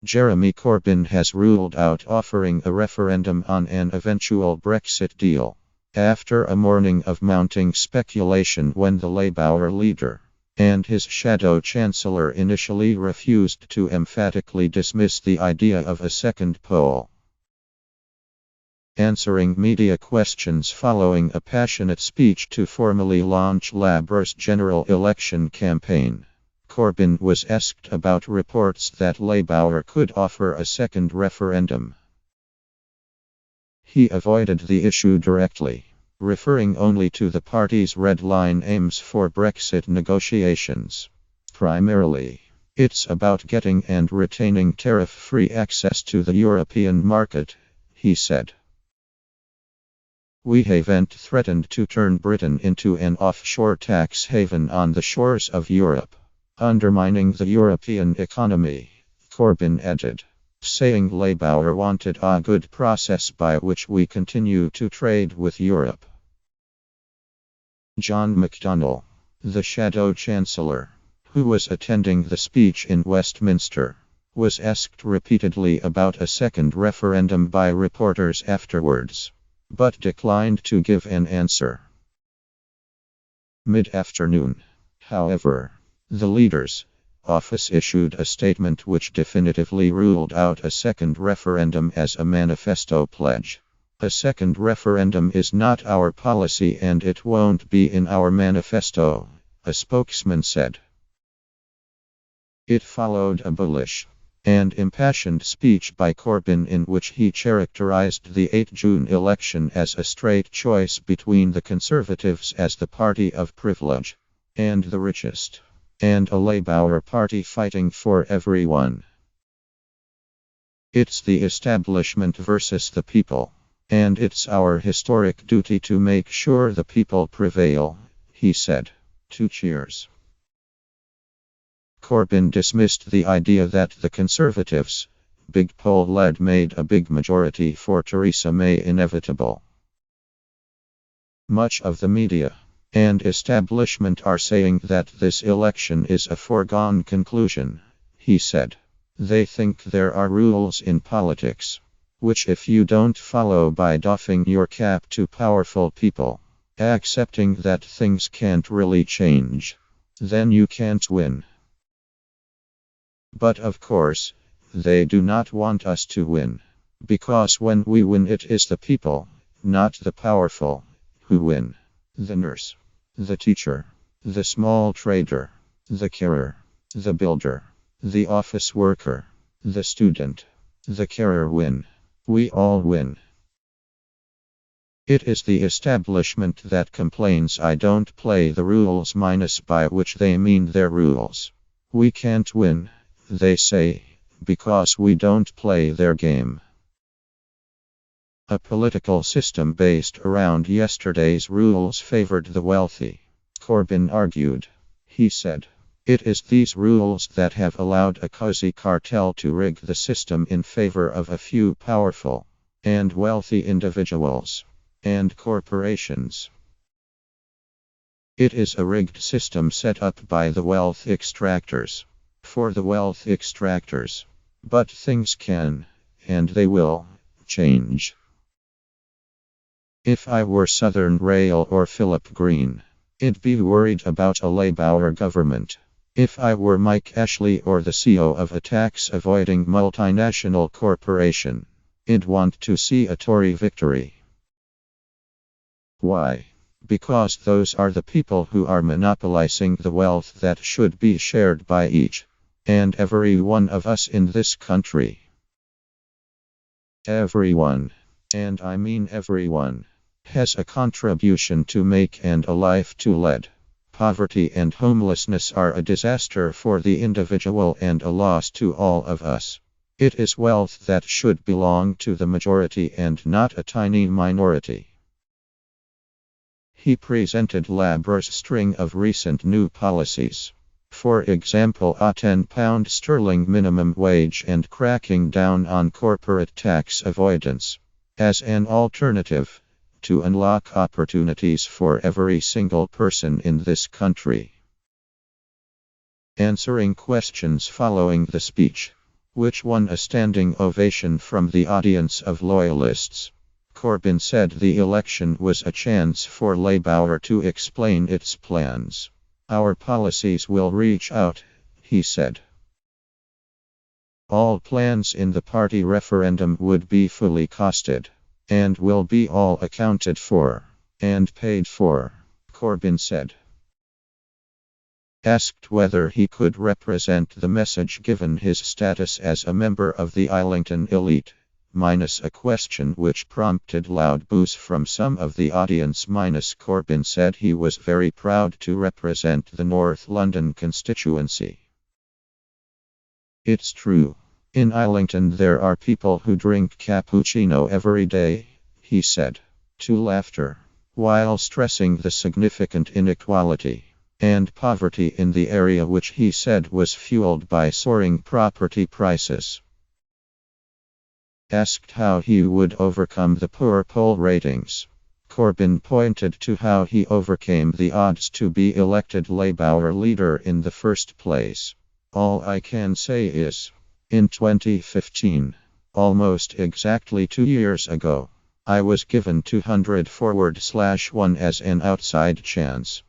Jeremy Corbyn has ruled out offering a referendum on an eventual Brexit deal, after a morning of mounting speculation when the Labour leader and his shadow chancellor initially refused to emphatically dismiss the idea of a second poll. Answering media questions following a passionate speech to formally launch Labour's general election campaign, Corbyn was asked about reports that Labour could offer a second referendum. He avoided the issue directly, referring only to the party's red line aims for Brexit negotiations. Primarily, it's about getting and retaining tariff-free access to the European market, he said. We haven't threatened to turn Britain into an offshore tax haven on the shores of Europe, undermining the European economy, Corbyn added, saying Labour wanted a good process by which we continue to trade with Europe. John McDonnell, the shadow chancellor, who was attending the speech in Westminster, was asked repeatedly about a second referendum by reporters afterwards, but declined to give an answer. Mid-afternoon, however, the leader's office issued a statement which definitively ruled out a second referendum as a manifesto pledge. A second referendum is not our policy and it won't be in our manifesto, a spokesman said. It followed a bullish and impassioned speech by Corbyn in which he characterized the 8 June election as a straight choice between the Conservatives as the party of privilege and the richest, and a Labour party fighting for everyone. It's the establishment versus the people, and it's our historic duty to make sure the people prevail, he said. 2 cheers. Corbyn dismissed the idea that the Conservatives' big poll-led made a big majority for Theresa May inevitable. Much of the media and establishment are saying that this election is a foregone conclusion, he said. They think there are rules in politics, which if you don't follow by doffing your cap to powerful people, accepting that things can't really change, then you can't win. But of course, they do not want us to win, because when we win it is the people, not the powerful, who win. The nurse, the teacher, the small trader, the carer, the builder, the office worker, the student, the carer win. We all win. It is the establishment that complains I don't play the rules minus by which they mean their rules. We can't win, they say, because we don't play their game. A political system based around yesterday's rules favored the wealthy, Corbyn argued. He said, it is these rules that have allowed a cozy cartel to rig the system in favor of a few powerful and wealthy individuals and corporations. It is a rigged system set up by the wealth extractors, for the wealth extractors. But things can, and they will, change. If I were Southern Rail or Philip Green, I'd be worried about a Labour government. If I were Mike Ashley or the CEO of a tax-avoiding multinational corporation, I'd want to see a Tory victory. Why? Because those are the people who are monopolizing the wealth that should be shared by each and every one of us in this country. Everyone, and I mean everyone, has a contribution to make and a life to lead. Poverty and homelessness are a disaster for the individual and a loss to all of us. It is wealth that should belong to the majority and not a tiny minority. He presented Labour's string of recent new policies. For example, a £10 sterling minimum wage and cracking down on corporate tax avoidance, as an alternative to unlock opportunities for every single person in this country. Answering questions following the speech, which won a standing ovation from the audience of loyalists. Corbyn said the election was a chance for Labour to explain its plans. Our policies will reach out, he said. All plans in the party referendum would be fully costed, and will be all accounted for, and paid for, Corbyn said. Asked whether he could represent the message given his status as a member of the Islington elite, a question which prompted loud boos from some of the audience. Corbyn said he was very proud to represent the North London constituency. It's true. In Islington there are people who drink cappuccino every day, he said, to laughter, while stressing the significant inequality and poverty in the area, which he said was fueled by soaring property prices. Asked how he would overcome the poor poll ratings, Corbyn pointed to how he overcame the odds to be elected Labour leader in the first place. All I can say is, in 2015, almost exactly 2 years ago, I was given 200/1 as an outside chance.